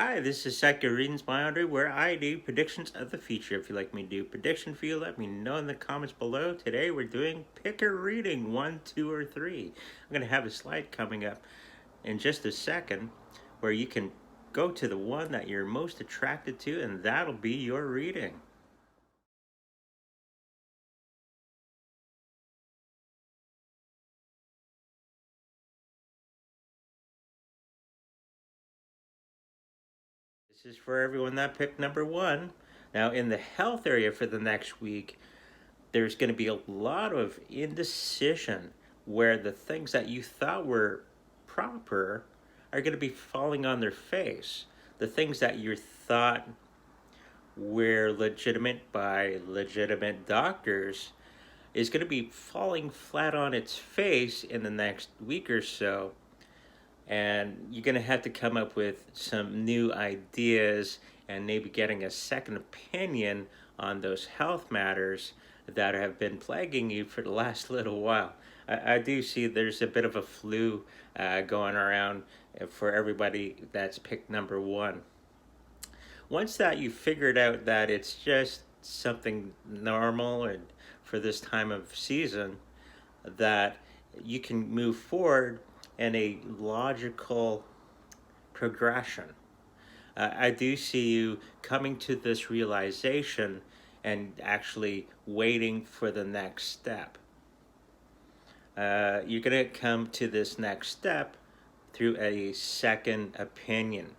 Hi, this is Sector Readings by Andre, where I do predictions of the future. If you'd like me to do a prediction for you, let me know in the comments below. Today we're doing pick a reading, 1, 2, or 3. I'm going to have a slide coming up in just a second where you can go to the one that you're most attracted to, and that'll be your reading. This is for everyone that picked number 1. Now, in the health area for the next week, there's going to be a lot of indecision where the things that you thought were proper are going to be falling on their face. The things that you thought were legitimate by legitimate doctors is going to be falling flat on its face in the next week or so. And you're going to have to come up with some new ideas and maybe getting a second opinion on those health matters that have been plaguing you for the last little while. I do see there's a bit of a flu going around for everybody that's picked number 1. Once that you figured out that it's just something normal and for this time of season, that you can move forward in a logical progression. I do see you coming to this realization and actually waiting for the next step. You're going to come to this next step through a second opinion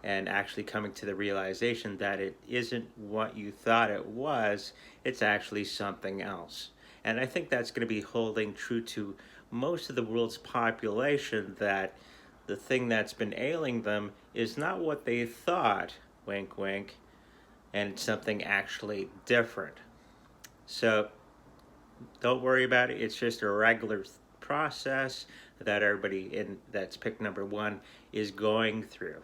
and actually coming to the realization that it isn't what you thought it was, it's actually something else. And I think that's going to be holding true to most of the world's population, that the thing that's been ailing them is not what they thought, wink wink, and something actually different. So don't worry about it. It's just a regular process that everybody that's picked number 1 is going through.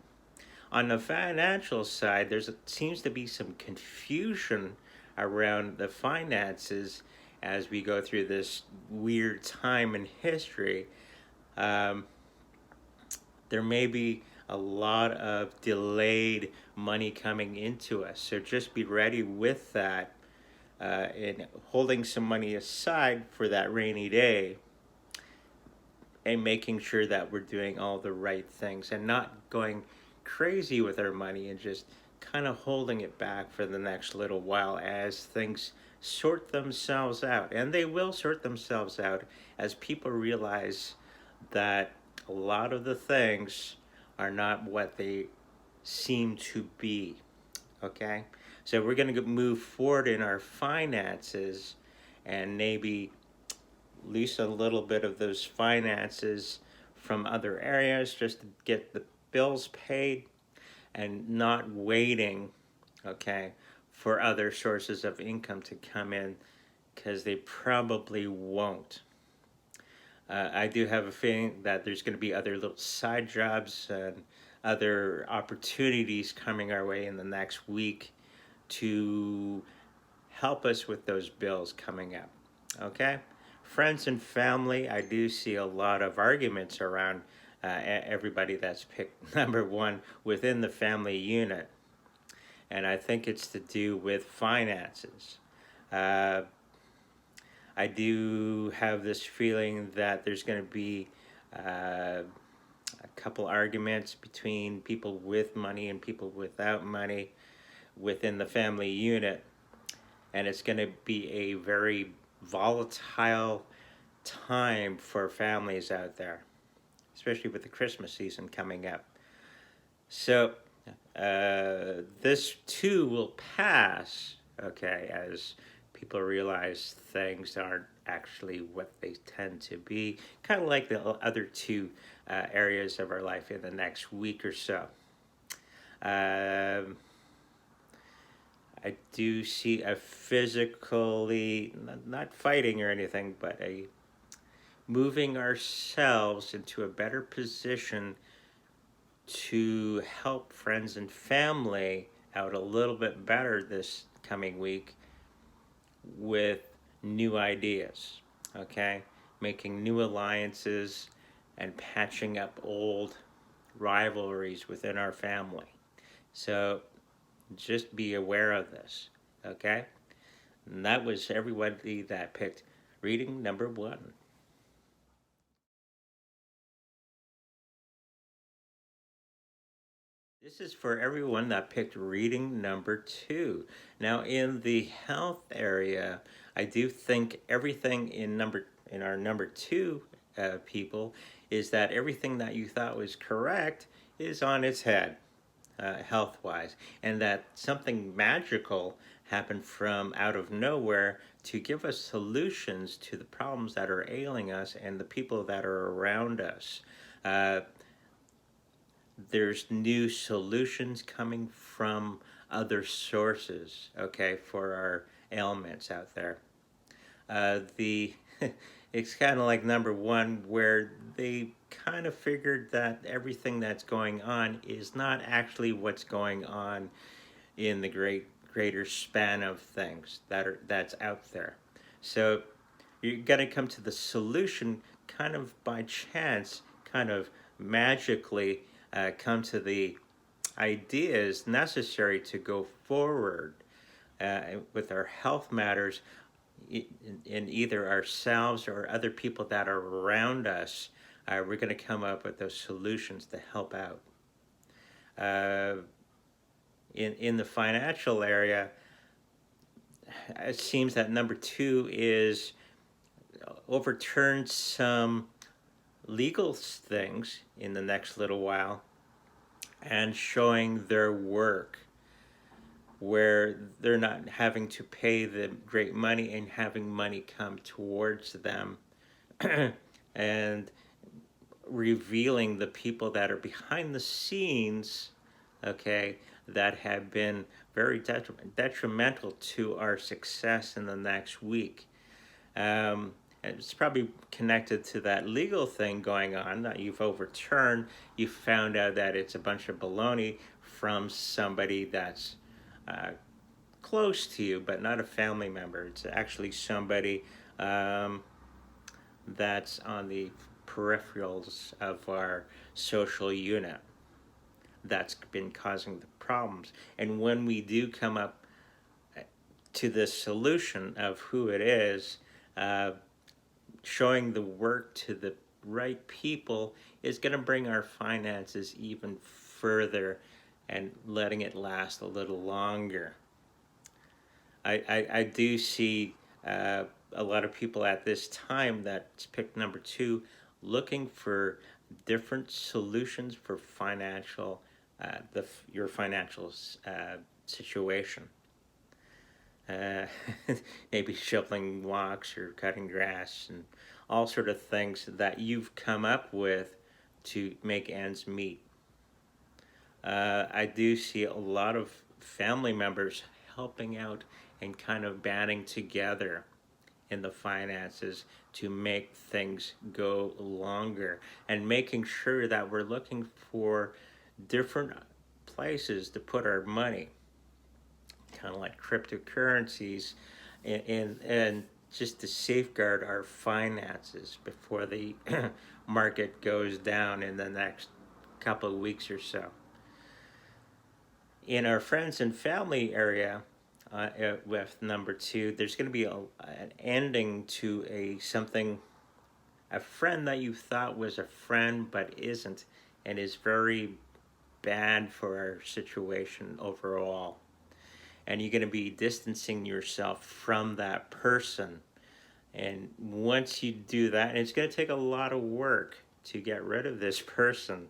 On the financial side, seems to be some confusion around the finances as we go through this weird time in history. There may be a lot of delayed money coming into us, so just be ready with that and holding some money aside for that rainy day and making sure that we're doing all the right things and not going crazy with our money and just kind of holding it back for the next little while as things sort themselves out. And they will sort themselves out as people realize that a lot of the things are not what they seem to be. Okay? So we're going to move forward in our finances and maybe loose a little bit of those finances from other areas just to get the bills paid and not waiting, okay, for other sources of income to come in, because they probably won't. I do have a feeling that there's going to be other little side jobs and other opportunities coming our way in the next week to help us with those bills coming up, okay? Friends and family, I do see a lot of arguments around everybody that's picked number 1 within the family unit. And I think it's to do with finances. I do have this feeling that there's going to be a couple arguments between people with money and people without money within the family unit. And it's going to be a very volatile time for families out there, especially with the Christmas season coming up. So this too will pass, okay, as people realize things aren't actually what they tend to be, kind of like the other 2 areas of our life in the next week or so. I do see a physically, not fighting or anything, but a moving ourselves into a better position to help friends and family out a little bit better this coming week with new ideas, okay? Making new alliances and patching up old rivalries within our family. So just be aware of this, okay? And that was everybody that picked reading number 1. This is for everyone that picked reading number 2. Now, in the health area, I do think everything in our number 2 people is that everything that you thought was correct is on its head, health-wise, and that something magical happened from out of nowhere to give us solutions to the problems that are ailing us and the people that are around us. Uh, there's new solutions coming from other sources, okay, for our ailments out there. The It's kind of like number 1, where they kind of figured that everything that's going on is not actually what's going on in the greater span of things that's out there. So you're going to come to the solution kind of by chance, kind of magically come to the ideas necessary to go forward with our health matters in either ourselves or other people that are around us. We're going to come up with those solutions to help out. In the financial area, it seems that number 2 is overturned some legal things in the next little while and showing their work, where they're not having to pay the great money and having money come towards them and revealing the people that are behind the scenes, okay, that have been very detrimental to our success in the next week. And it's probably connected to that legal thing going on that you've overturned. You found out that it's a bunch of baloney from somebody that's close to you, but not a family member. It's actually somebody that's on the peripherals of our social unit that's been causing the problems. And when we do come up to the solution of who it is, showing the work to the right people is going to bring our finances even further and letting it last a little longer. I do see a lot of people at this time that's picked number 2 looking for different solutions for your financial situation. Maybe shoveling walks or cutting grass and all sort of things that you've come up with to make ends meet. I do see a lot of family members helping out and kind of banding together in the finances to make things go longer and making sure that we're looking for different places to put our money, kind of like cryptocurrencies, and just to safeguard our finances before the market goes down in the next couple of weeks or so. In our friends and family area, with number 2, there's going to be an ending to a friend that you thought was a friend but isn't, and is very bad for our situation overall. And you're going to be distancing yourself from that person. And once you do that, and it's going to take a lot of work to get rid of this person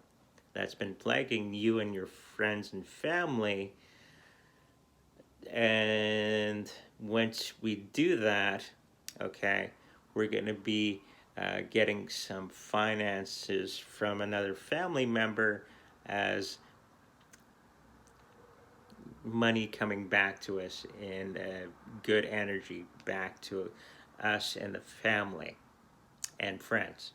that's been plaguing you and your friends and family. And once we do that, okay, we're going to be getting some finances from another family member as money coming back to us and good energy back to us and the family and friends.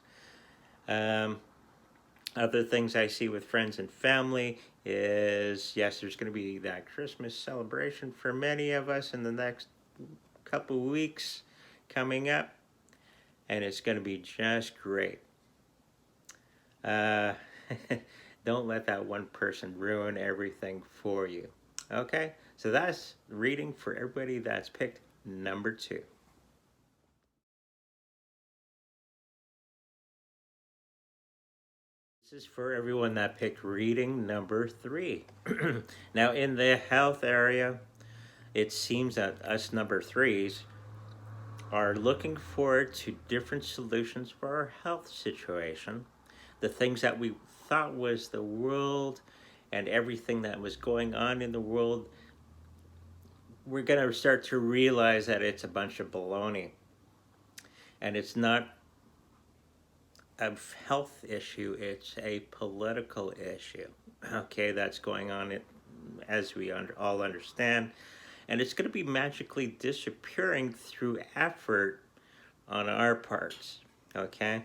Other things I see with friends and family is, yes, there's going to be that Christmas celebration for many of us in the next couple weeks coming up, and it's going to be just great. Don't let that one person ruin everything for you. Okay, so that's reading for everybody that's picked number 2. This is for everyone that picked reading number 3. Now, in the health area, it seems that us number 3s are looking forward to different solutions for our health situation. The things that we thought was the world and everything that was going on in the world, we're going to start to realize that it's a bunch of baloney. And it's not a health issue, it's a political issue. Okay, that's going on as we all understand. And it's going to be magically disappearing through effort on our parts. Okay?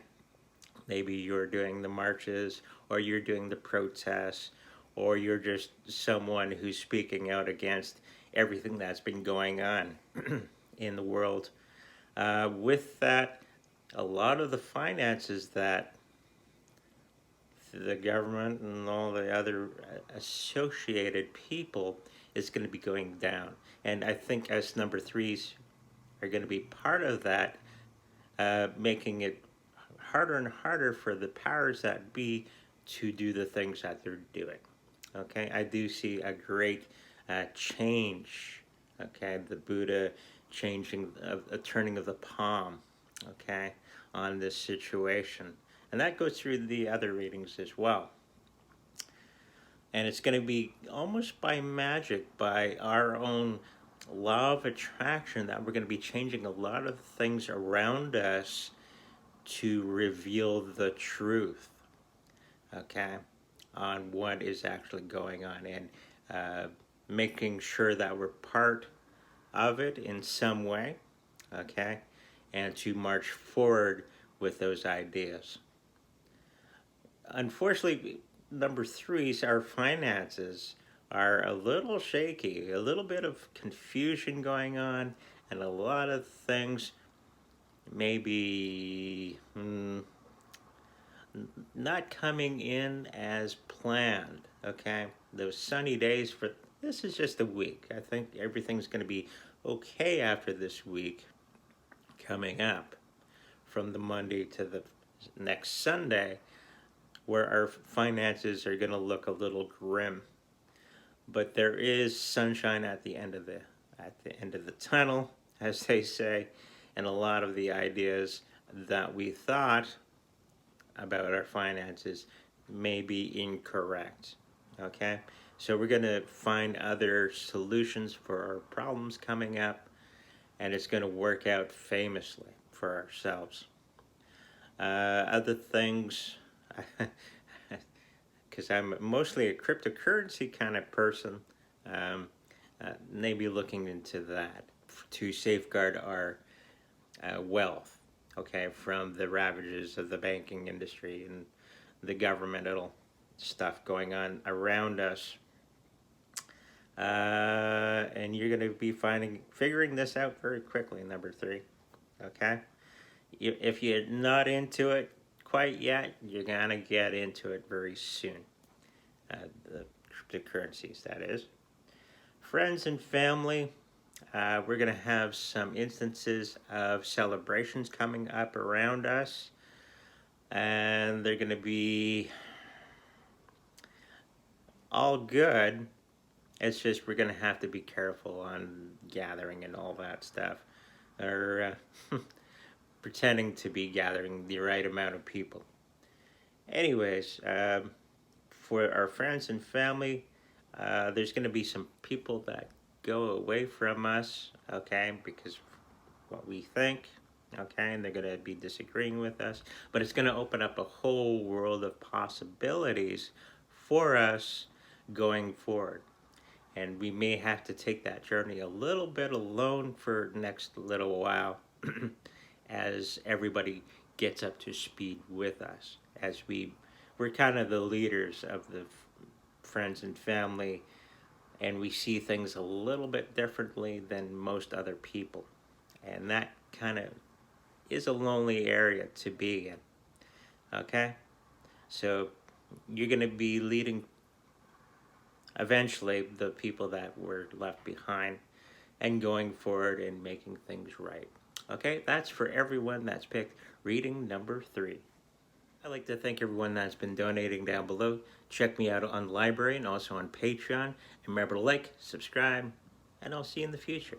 Maybe you're doing the marches, or you're doing the protests, or you're just someone who's speaking out against everything that's been going on in the world. With that, a lot of the finances that the government and all the other associated people is going to be going down. And I think us number 3s are going to be part of that, making it harder and harder for the powers that be to do the things that they're doing. Okay, I do see a great change. Okay, the Buddha changing, a turning of the palm. Okay, on this situation, and that goes through the other readings as well. And it's going to be almost by magic, by our own law of attraction, that we're going to be changing a lot of things around us to reveal the truth, okay, on what is actually going on, and making sure that we're part of it in some way, okay, and to march forward with those ideas. Unfortunately, number 3s, our finances are a little shaky, a little bit of confusion going on, and a lot of things maybe not coming in as planned. Okay, those sunny days for this is just a week. I think everything's going to be okay after this week coming up, from the Monday to the next Sunday, where our finances are going to look a little grim. But there is sunshine at the end of the tunnel, as they say, and a lot of the ideas that we thought about our finances may be incorrect. Okay, so we're going to find other solutions for our problems coming up, and it's going to work out famously for ourselves. Other things, because I'm mostly a cryptocurrency kind of person, maybe looking into that to safeguard our wealth, okay, from the ravages of the banking industry and the governmental stuff going on around us. And you're going to be figuring this out very quickly, number 3, okay? If you're not into it quite yet, you're going to get into it very soon. The cryptocurrencies, that is. Friends and family, we're going to have some instances of celebrations coming up around us, and they're going to be all good. It's just we're going to have to be careful on gathering and all that stuff, or pretending to be gathering the right amount of people. Anyways, for our friends and family, there's going to be some people that go away from us, okay, because of what we think, okay, and they're going to be disagreeing with us, but it's going to open up a whole world of possibilities for us going forward. And we may have to take that journey a little bit alone for the next little while as everybody gets up to speed with us, as we're kind of the leaders of the friends and family, and we see things a little bit differently than most other people. And that kind of is a lonely area to be in. Okay? So you're going to be leading eventually the people that were left behind and going forward and making things right. Okay, that's for everyone that's picked reading number 3. I'd like to thank everyone that's been donating down below. Check me out on the library and also on Patreon. And remember to like, subscribe, and I'll see you in the future.